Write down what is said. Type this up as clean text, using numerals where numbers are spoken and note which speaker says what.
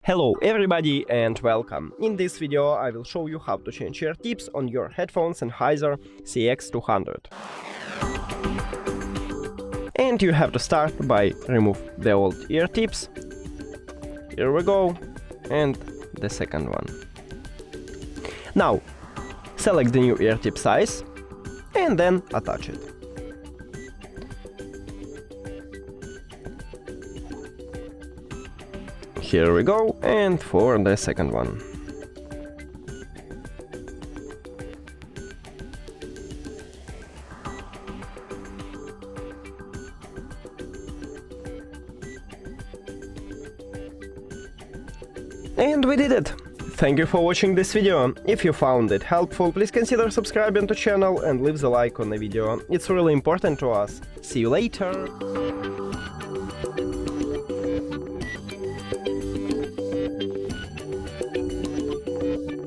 Speaker 1: Hello everybody and welcome. In this video I will show you how to change ear tips on your headphones SENNHEISER CX200. And you have to start by remove the old ear tips. Here we go. And the second one. Now select the new ear tip size and then attach it. Here we go, and for the second one. And we did it! Thank you for watching this video. If you found it helpful, please consider subscribing to the channel and leave the like on the video. It's really important to us. See you later!